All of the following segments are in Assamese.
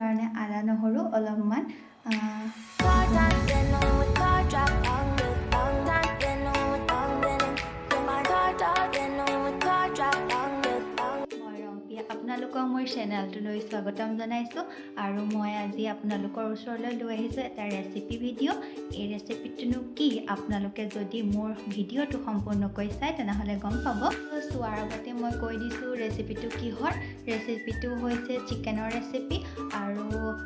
কাৰণে আদা নহৰু অলপমান আপোনালোকক মোৰ চেনেলটোলৈ স্বাগতম জনাইছোঁ আৰু মই আজি আপোনালোকৰ ওচৰলৈ লৈ আহিছোঁ এটা ৰেচিপি ভিডিঅ'। এই ৰেচিপিটোনো কি আপোনালোকে যদি মোৰ ভিডিঅ'টো সম্পূৰ্ণকৈ চাই তেনেহ'লে গম পাব। চোৱাৰ আগতে মই কৈ দিছোঁ ৰেচিপিটো কিহৰ। ৰেচিপিটো হৈছে চিকেনৰ ৰেচিপি আৰু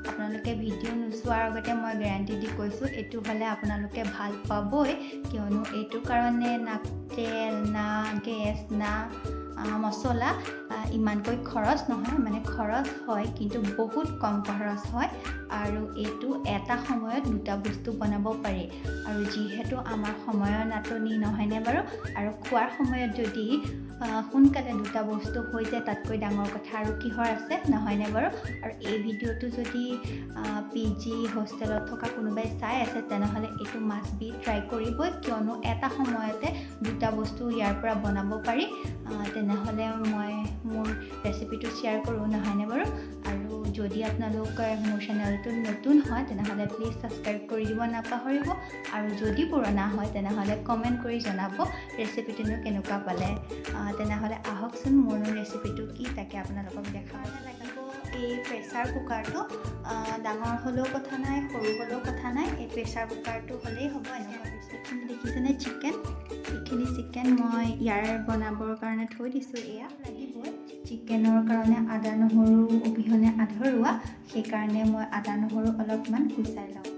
আপোনালোকে ভিডিঅ' নোচোৱাৰ আগতে মই গেৰাণ্টি দি কৈছোঁ এইটো হ'লে আপোনালোকে ভাল পাবই, কিয়নো এইটোৰ কাৰণে না তেল না গেছ না মছলা ইমানকৈ খৰচ নহয়, মানে খৰচ হয় কিন্তু বহুত কম খৰচ হয় আৰু এইটো এটা সময়ত দুটা বস্তু বনাব পাৰি। আৰু যিহেতু আমাৰ সময়ৰ নাটনি নহয়নে বাৰু, আৰু খোৱাৰ সময়ত যদি সোনকালে দুটা বস্তু হৈ যায় তাতকৈ ডাঙৰ কথা আৰু কিহৰ আছে নহয়নে বাৰু। আৰু এই ভিডিঅ'টো যদি PG হোষ্টেলত থকা কোনোবাই চাই আছে তেনেহ'লে এইটো মাষ্ট বি ট্ৰাই কৰিবই, কিয়নো এটা সময়তে দুটা বস্তু ইয়াৰ পৰা বনাব পাৰি। তেনেহ'লে মই মোৰ ৰেচিপিটো শ্বেয়াৰ কৰোঁ নহয়নে বাৰু। আৰু যদি আপোনালোকে মোৰ চেনেলটোত নতুন হয় তেনেহ'লে প্লিজ ছাবস্ক্ৰাইব কৰি দিব নাপাহৰিব, আৰু যদি পুৰণা হয় তেনেহ'লে কমেণ্ট কৰি জনাব ৰেচিপিটোনো কেনেকুৱা পালে। তেনেহ'লে আহকচোন মোৰ ৰেচিপিটো কি তাকে আপোনালোকক দেখাব লাগিব। এই প্ৰেছাৰ কুকাৰটো ডাঙৰ হ'লেও কথা নাই, সৰু হ'লেও কথা নাই, এই প্ৰেছাৰ কুকাৰটো হ'লেই হ'ব। এনেকুৱা এইখিনি দেখিছেনে চিকেন, এইখিনি চিকেন মই ইয়াৰ বনাবৰ কাৰণে থৈ দিছোঁ। এয়া লাগিবই চিকেনৰ কাৰণে আদা নহৰু অবিহনে আধৰুৱা, সেইকাৰণে মই আদা নহৰু অলপমান কুচাই লওঁ।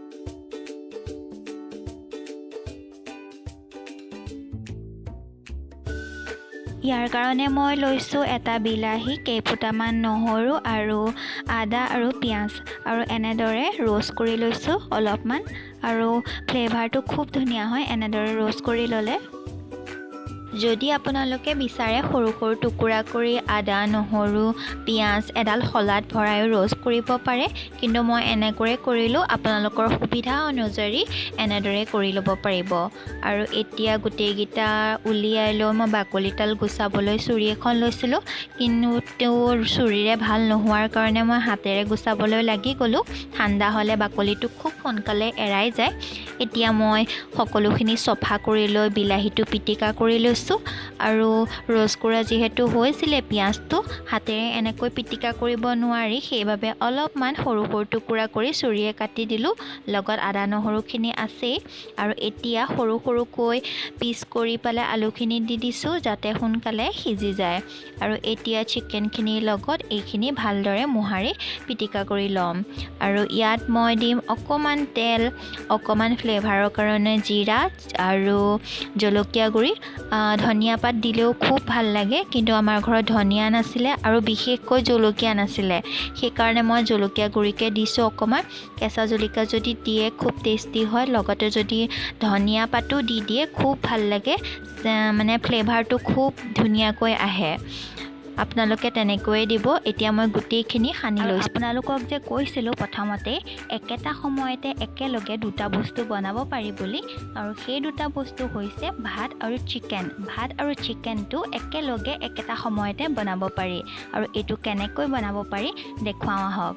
ইয়াৰ কাৰণে মই লৈছোঁ এটা বিলাহী, কেইফুটামান নহৰু আৰু আদা আৰু পিঁয়াজ, আৰু এনেদৰে ৰ'ষ্ট কৰি লৈছোঁ অলপমান, আৰু ফ্লেভাৰটো খুব ধুনীয়া হয় এনেদৰে ৰ'ষ্ট কৰি ল'লে। যদি আপোনালোকে বিচাৰে সৰু সৰু টুকুৰা কৰি আদা নহৰু পিঁয়াজ এডাল শলাত ভৰাই ৰ'ষ্ট কৰিব পাৰে, কিন্তু মই এনেকৈয়ে কৰিলোঁ। আপোনালোকৰ সুবিধা অনুযায়ী এনেদৰে কৰি ল'ব পাৰিব। আৰু এতিয়া গোটেইকেইটা উলিয়াই লৈ মই বাকলিডাল গুচাবলৈ চুৰি এখন লৈছিলোঁ, কিন্তু চুৰিৰে ভাল নোহোৱাৰ কাৰণে মই হাতেৰে গুচাবলৈ লাগি গ'লোঁ। ঠাণ্ডা হ'লে বাকলিটো খুব সোনকালে এৰাই যায়। এতিয়া মই সকলোখিনি চফা কৰি লৈ বিলাহীটো পিটিকা কৰি লৈছোঁ, আৰু ৰ'ষ্ট কৰা যিহেতু হৈছিলে পিঁয়াজটো হাতেৰে এনেকৈ পিটিকা কৰিব নোৱাৰি, সেইবাবে অলপমান সৰু সৰু টুকুৰা কৰি চুৰিয়ে কাটি দিলোঁ। লগত আদা নহৰুখিনি আছেই, আৰু এতিয়া সৰু সৰুকৈ পিচ কৰি পেলাই আলুখিনি দি দিছোঁ যাতে সোনকালে সিজি যায়। আৰু এতিয়া চিকেনখিনিৰ লগত এইখিনি ভালদৰে মোহাৰি পিটিকা কৰি ল'ম। আৰু ইয়াত মই দিম অকণমান তেল, অকণমান ফ্লেভাৰৰ কাৰণে জিৰা আৰু জলকীয়া গুড়ি। ধনিয়া পাত দিলেও খুব ভাল লাগে, কিন্তু আমাৰ ঘৰত ধনিয়া নাছিলে আৰু বিশেষকৈ জলকীয়া নাছিলে, সেইকাৰণে মই জলকীয়া গুড়িকে দিছোঁ অকণমান। কেঁচা জলকীয়া যদি দিয়ে খুব টেষ্টি হয়, লগতে যদি ধনিয়া পাতো দি দিয়ে খুব ভাল লাগে, মানে ফ্লেভাৰটো খুব ধুনীয়াকৈ আহে। আপোনালোকে তেনেকৈয়ে দিব। এতিয়া মই গোটেইখিনি সানি লৈছোঁ। আপোনালোকক যে কৈছিলোঁ প্ৰথমতে একেটা সময়তে একেলগে দুটা বস্তু বনাব পাৰি বুলি, আৰু সেই দুটা বস্তু হৈছে ভাত আৰু চিকেন। ভাত আৰু চিকেনটো একেলগে একেটা সময়তে বনাব পাৰি, আৰু এইটো কেনেকৈ বনাব পাৰি দেখুৱাওঁ আহক।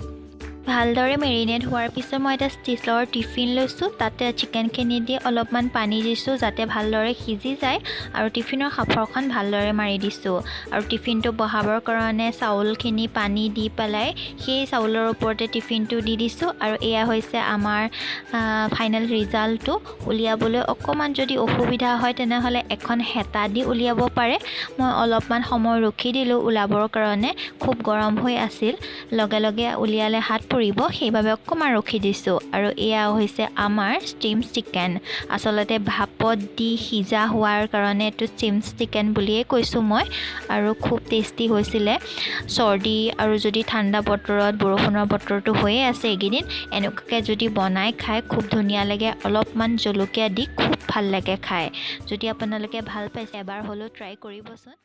ভালদৰে মেৰিনেট হোৱাৰ পিছত মই এটা ষ্টিলৰ টিফিন লৈছোঁ, তাতে চিকেনখিনি দি অলপমান পানী দিছোঁ যাতে ভালদৰে সিজি যায়, আৰু টিফিনৰ সাঁফৰখন ভালদৰে মাৰি দিছোঁ। আৰু টিফিনটো বহাবৰ কাৰণে চাউলখিনি পানী দি পেলাই সেই চাউলৰ ওপৰতে টিফিনটো দি দিছোঁ। আৰু এয়া হৈছে আমাৰ ফাইনেল ৰিজাল্টটো। উলিয়াবলৈ অকণমান যদি অসুবিধা হয় তেনেহ'লে এখন হেতা দি উলিয়াব পাৰে। মই অলপমান সময় ৰখি দিলোঁ ওলাবৰ কাৰণে, খুব গৰম হৈ আছিল, লগে লগে উলিয়ালে হাত পৰিব, সেইবাবে অকণমান ৰখি দিছোঁ। আৰু এয়া হৈছে আমাৰ ষ্টিম চিকেন। আচলতে ভাপত দি সিজা হোৱাৰ কাৰণে এইটো ষ্টিম চিকেন বুলিয়েই কৈছোঁ মই, আৰু খুব টেষ্টি হৈছিলে। চৰ্দি আৰু যদি ঠাণ্ডা বতৰত, বৰষুণৰ বতৰটো হৈয়ে আছে এইকেইদিন, এনেকুৱাকৈ যদি বনাই খাই খুব ধুনীয়া লাগে। অলপমান জলকীয়া দি খুব ভাল লাগে খাই। যদি আপোনালোকে ভাল পাইছে এবাৰ হ'লেও ট্ৰাই কৰিবচোন।